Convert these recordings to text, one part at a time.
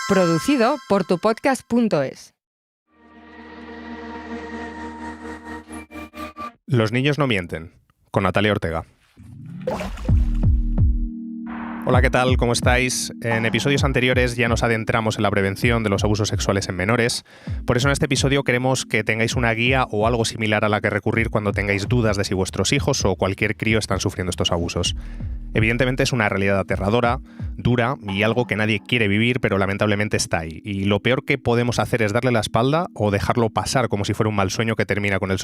Producido por tupodcast.es. Los niños no mienten, con Natalia Ortega. Hola, ¿qué tal? ¿Cómo estáis? En episodios anteriores ya nos adentramos en la prevención de los abusos sexuales en menores. Por eso en este episodio queremos que tengáis una guía o algo similar a la que recurrir cuando tengáis dudas de si vuestros hijos o cualquier crío están sufriendo estos abusos. Evidentemente es una realidad aterradora, dura y algo que nadie quiere vivir, pero lamentablemente está ahí. Y lo peor que podemos hacer es darle la espalda o dejarlo pasar como si fuera un mal sueño que termina con el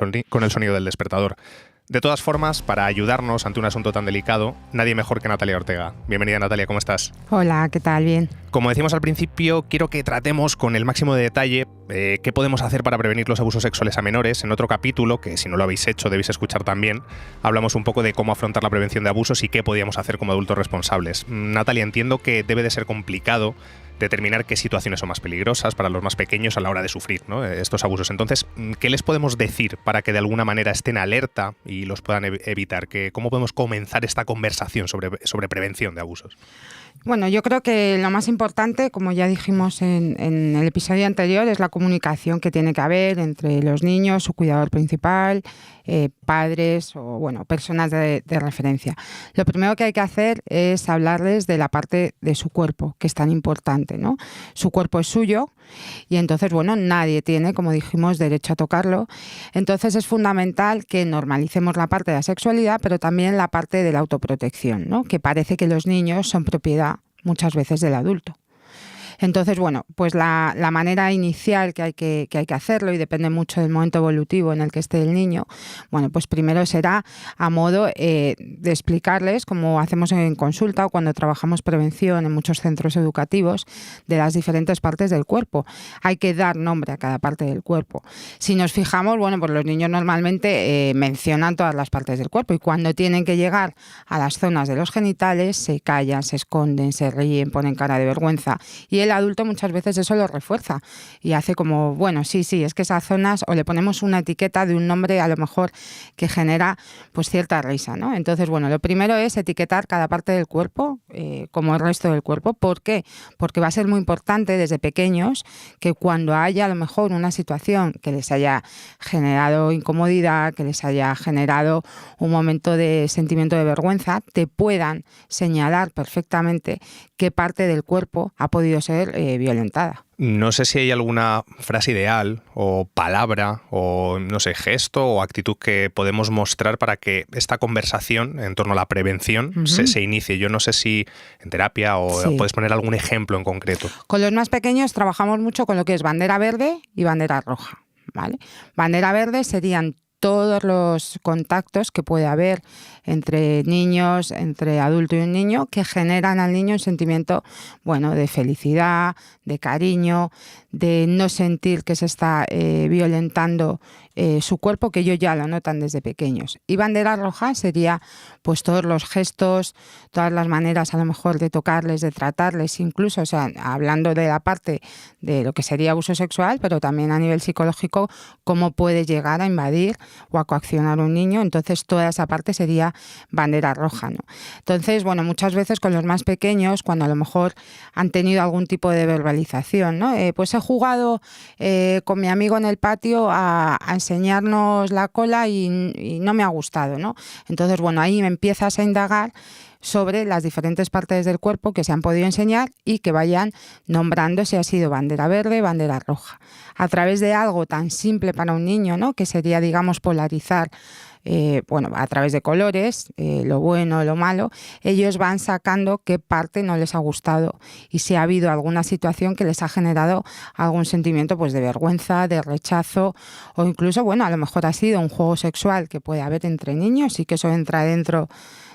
sonido del despertador. De todas formas, para ayudarnos ante un asunto tan delicado, nadie mejor que Natalia Ortega. Bienvenida, Natalia, ¿cómo estás? Hola, ¿qué tal? Bien. Como decimos al principio, quiero que tratemos con el máximo de detalle qué podemos hacer para prevenir los abusos sexuales a menores. En otro capítulo, que si no lo habéis hecho debéis escuchar también, hablamos un poco de cómo afrontar la prevención de abusos y qué podíamos hacer como adultos responsables. Natalia, entiendo que debe de ser complicado determinar qué situaciones son más peligrosas para los más pequeños a la hora de sufrir, ¿no?, estos abusos. Entonces, ¿qué les podemos decir para que de alguna manera estén alerta y los puedan evitar? ¿Cómo podemos comenzar esta conversación sobre prevención de abusos? Bueno, yo creo que lo más importante, como ya dijimos en el episodio anterior, es la comunicación que tiene que haber entre los niños, su cuidador principal, padres o personas de referencia. Lo primero que hay que hacer es hablarles de la parte de su cuerpo, que es tan importante, ¿no? Su cuerpo es suyo y entonces, nadie tiene, como dijimos, derecho a tocarlo. Entonces es fundamental que normalicemos la parte de la sexualidad, pero también la parte de la autoprotección, ¿no?, que parece que los niños son propiedad muchas veces del adulto. Entonces, pues la manera inicial que hay que hacerlo, y depende mucho del momento evolutivo en el que esté el niño, pues primero será a modo de explicarles, como hacemos en consulta o cuando trabajamos prevención en muchos centros educativos, de las diferentes partes del cuerpo. Hay que dar nombre a cada parte del cuerpo. Si nos fijamos, pues los niños normalmente mencionan todas las partes del cuerpo y cuando tienen que llegar a las zonas de los genitales se callan, se esconden, se ríen, ponen cara de vergüenza, y el adulto muchas veces eso lo refuerza y hace como, sí, es que esas zonas, o le ponemos una etiqueta de un nombre a lo mejor que genera pues cierta risa, ¿no? Entonces, lo primero es etiquetar cada parte del cuerpo como el resto del cuerpo. ¿Por qué? Porque va a ser muy importante desde pequeños que cuando haya a lo mejor una situación que les haya generado incomodidad, que les haya generado un momento de sentimiento de vergüenza, te puedan señalar perfectamente qué parte del cuerpo ha podido ser violentada. No sé si hay alguna frase ideal o palabra o, gesto o actitud que podemos mostrar para que esta conversación en torno a la prevención se inicie. Yo no sé si en terapia o sí. Puedes poner algún ejemplo en concreto. Con los más pequeños trabajamos mucho con lo que es bandera verde y bandera roja, ¿vale? Bandera verde serían todos los contactos que puede haber entre niños, entre adulto y un niño, que generan al niño un sentimiento, de felicidad, de cariño, de no sentir que se está violentando su cuerpo, que ellos ya lo notan desde pequeños. Y bandera roja sería pues todos los gestos, todas las maneras a lo mejor de tocarles, de tratarles, incluso, hablando de la parte de lo que sería abuso sexual, pero también a nivel psicológico, cómo puede llegar a invadir o a coaccionar a un niño. Entonces toda esa parte sería bandera roja, ¿no? Entonces, muchas veces con los más pequeños, cuando a lo mejor han tenido algún tipo de verbalización, ¿no? Pues he jugado con mi amigo en el patio a enseñarnos la cola y no me ha gustado, ¿no? Entonces, ahí me empiezas a indagar sobre las diferentes partes del cuerpo que se han podido enseñar y que vayan nombrando si ha sido bandera verde, bandera roja. A través de algo tan simple para un niño, ¿no?, que sería, polarizar a través de colores, lo bueno, lo malo, ellos van sacando qué parte no les ha gustado y si ha habido alguna situación que les ha generado algún sentimiento de vergüenza, de rechazo, o incluso, a lo mejor ha sido un juego sexual que puede haber entre niños y que eso entra dentro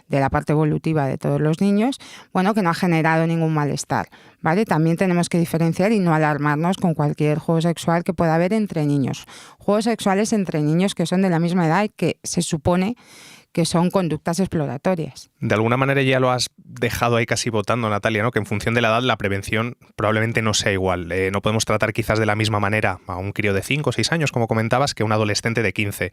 de la parte evolutiva de todos los niños, que no ha generado ningún malestar, ¿vale? También tenemos que diferenciar y no alarmarnos con cualquier juego sexual que pueda haber entre niños. Juegos sexuales entre niños que son de la misma edad y que se supone que son conductas exploratorias. De alguna manera ya lo has dejado ahí casi votando, Natalia, ¿no? Que en función de la edad la prevención probablemente no sea igual. No podemos tratar quizás de la misma manera a un crío de 5 o 6 años, como comentabas, que a un adolescente de 15.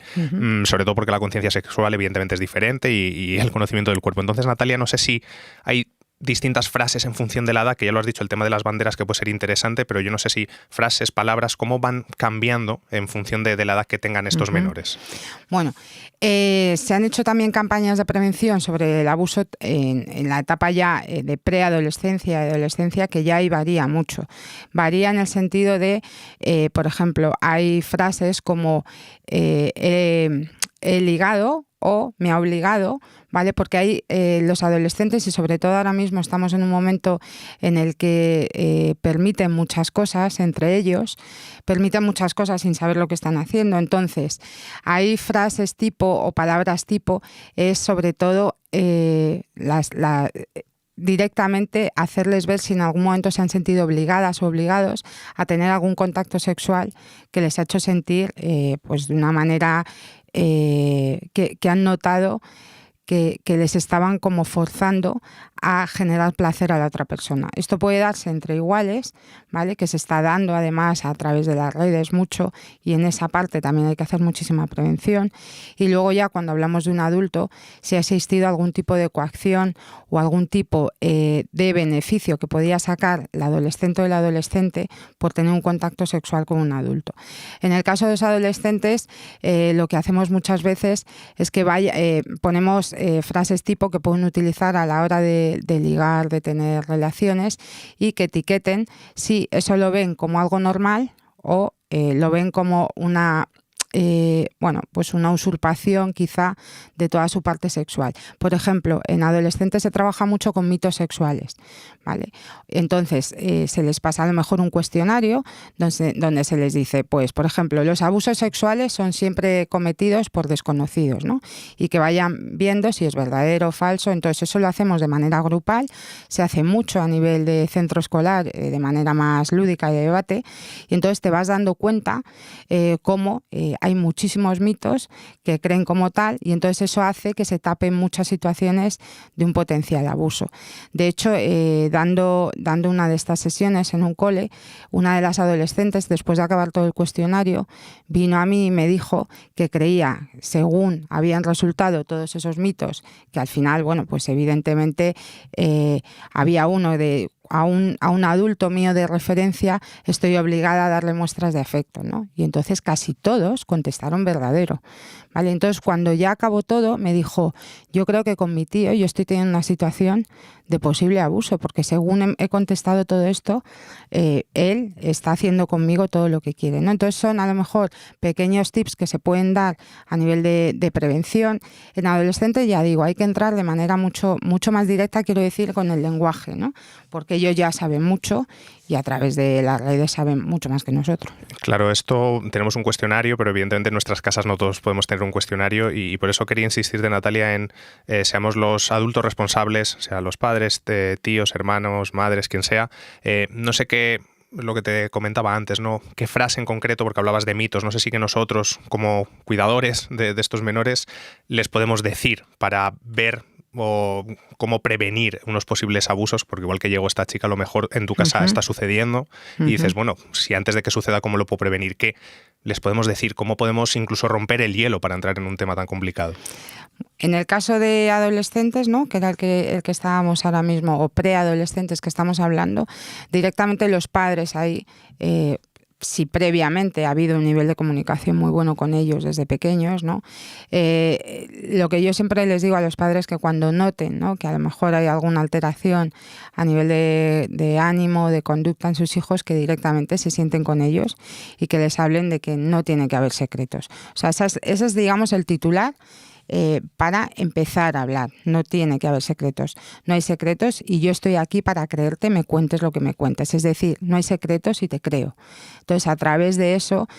Sobre todo porque la conciencia sexual evidentemente es diferente y el conocimiento del cuerpo. Entonces, Natalia, no sé si hay distintas frases en función de la edad, que ya lo has dicho, el tema de las banderas que puede ser interesante, pero yo no sé si frases, palabras, cómo van cambiando en función de la edad que tengan estos menores. Bueno, se han hecho también campañas de prevención sobre el abuso en la etapa ya de preadolescencia y adolescencia, que ya ahí varía mucho. Varía en el sentido de, por ejemplo, hay frases como he ligado o me ha obligado, ¿vale? Porque hay los adolescentes, y sobre todo ahora mismo estamos en un momento en el que permiten muchas cosas entre ellos, permiten muchas cosas sin saber lo que están haciendo. Entonces, hay frases tipo o palabras tipo, es sobre todo directamente hacerles ver si en algún momento se han sentido obligadas o obligados a tener algún contacto sexual que les ha hecho sentir pues de una manera que han notado que les estaban como forzando a generar placer a la otra persona. Esto puede darse entre iguales, ¿vale? Que se está dando además a través de las redes mucho, y en esa parte también hay que hacer muchísima prevención. Y luego ya cuando hablamos de un adulto, si ha existido algún tipo de coacción o algún tipo de beneficio que podía sacar el adolescente o el adolescente por tener un contacto sexual con un adulto. En el caso de los adolescentes, lo que hacemos muchas veces es que ponemos frases tipo que pueden utilizar a la hora de ligar, de tener relaciones, y que etiqueten si eso lo ven como algo normal o lo ven como una pues una usurpación quizá de toda su parte sexual. Por ejemplo, en adolescentes se trabaja mucho con mitos sexuales, ¿vale? Entonces se les pasa a lo mejor un cuestionario donde se les dice, pues por ejemplo, los abusos sexuales son siempre cometidos por desconocidos, ¿no? Y que vayan viendo si es verdadero o falso. Entonces eso lo hacemos de manera grupal, se hace mucho a nivel de centro escolar de manera más lúdica y de debate, y entonces te vas dando cuenta cómo hay muchísimos mitos que creen como tal, y entonces eso hace que se tapen muchas situaciones de un potencial abuso. De hecho, dando una de estas sesiones en un cole, una de las adolescentes, después de acabar todo el cuestionario, vino a mí y me dijo que creía, según habían resultado todos esos mitos, que al final, bueno, pues evidentemente había uno de a un adulto mío de referencia, estoy obligada a darle muestras de afecto, ¿no? Y entonces casi todos contestaron verdadero, ¿vale? Entonces cuando ya acabó todo me dijo, yo creo que con mi tío yo estoy teniendo una situación de posible abuso, porque según he contestado todo esto, él está haciendo conmigo todo lo que quiere, ¿no? Entonces son a lo mejor pequeños tips que se pueden dar a nivel de prevención. En adolescentes, ya digo, hay que entrar de manera mucho más directa, quiero decir, con el lenguaje, ¿no? Porque ellos ya saben mucho y a través de las redes saben mucho más que nosotros. Claro, esto tenemos un cuestionario, pero evidentemente en nuestras casas no todos podemos tener un cuestionario, y por eso quería insistir de Natalia en seamos los adultos responsables, sea los padres, tíos, hermanos, madres, quien sea. No sé qué, lo que te comentaba antes, ¿no? ¿Qué frase en concreto? Porque hablabas de mitos. No sé si que nosotros, como cuidadores de estos menores, les podemos decir para ver o cómo prevenir unos posibles abusos, porque igual que llegó esta chica, a lo mejor en tu casa está sucediendo y dices, bueno, si antes de que suceda, ¿cómo lo puedo prevenir? ¿Qué les podemos decir? ¿Cómo podemos incluso romper el hielo para entrar en un tema tan complicado? En el caso de adolescentes, ¿no?, que era el que estábamos ahora mismo, o preadolescentes que estamos hablando, directamente los padres ahí, si previamente ha habido un nivel de comunicación muy bueno con ellos desde pequeños, ¿no? Lo que yo siempre les digo a los padres, que cuando noten, ¿no?, que a lo mejor hay alguna alteración a nivel de ánimo, de conducta en sus hijos, que directamente se sienten con ellos y que les hablen de que no tiene que haber secretos. O sea, ese es, digamos, el titular. Para empezar a hablar, no tiene que haber secretos, no hay secretos y yo estoy aquí para creerte, me cuentes lo que me cuentes, es decir, no hay secretos y te creo. Entonces, a través de eso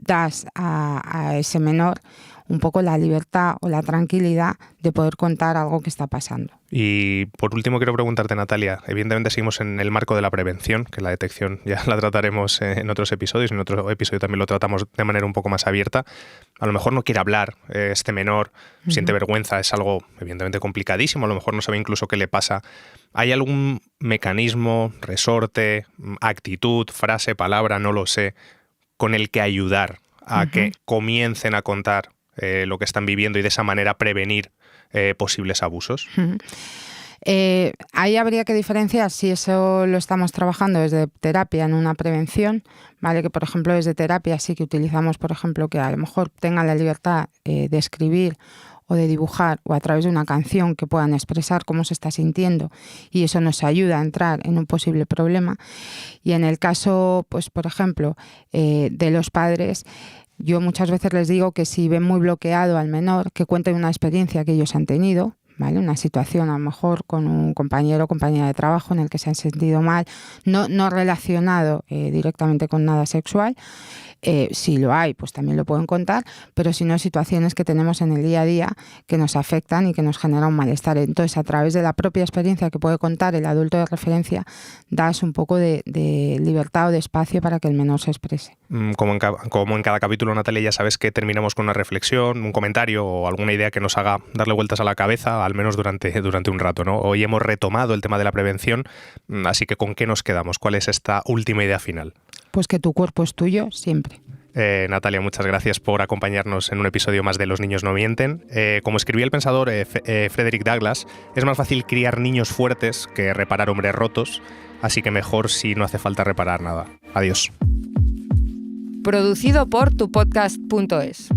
das a ese menor un poco la libertad o la tranquilidad de poder contar algo que está pasando. Y por último quiero preguntarte, Natalia, evidentemente seguimos en el marco de la prevención, que la detección ya la trataremos en otros episodios, en otro episodio también lo tratamos de manera un poco más abierta. A lo mejor no quiere hablar este menor, siente vergüenza, es algo evidentemente complicadísimo, a lo mejor no sabe incluso qué le pasa. ¿Hay algún mecanismo, resorte, actitud, frase, palabra, no lo sé, con el que ayudar a que comiencen a contar lo que están viviendo y de esa manera prevenir posibles abusos? Ahí habría que diferenciar si eso lo estamos trabajando desde terapia en una prevención, ¿vale? Que por ejemplo desde terapia sí que utilizamos, por ejemplo, que a lo mejor tengan la libertad de escribir o de dibujar o a través de una canción que puedan expresar cómo se está sintiendo y eso nos ayuda a entrar en un posible problema. Y en el caso, pues por ejemplo, de los padres, yo muchas veces les digo que si ven muy bloqueado al menor, que cuenten una experiencia que ellos han tenido, ¿vale? Una situación a lo mejor con un compañero o compañera de trabajo en el que se han sentido mal, no relacionado directamente con nada sexual. Si lo hay, pues también lo pueden contar, pero si no, situaciones que tenemos en el día a día que nos afectan y que nos generan un malestar. Entonces, a través de la propia experiencia que puede contar el adulto de referencia, das un poco de libertad o de espacio para que el menor se exprese. Como en cada capítulo, Natalia, ya sabes que terminamos con una reflexión, un comentario o alguna idea que nos haga darle vueltas a la cabeza, al menos durante un rato, ¿no? Hoy hemos retomado el tema de la prevención, así que ¿con qué nos quedamos? ¿Cuál es esta última idea final? Pues que tu cuerpo es tuyo siempre. Natalia, muchas gracias por acompañarnos en un episodio más de Los niños no mienten. Como escribía el pensador Frederick Douglass, es más fácil criar niños fuertes que reparar hombres rotos, así que mejor si no hace falta reparar nada. Adiós. Producido por tupodcast.es.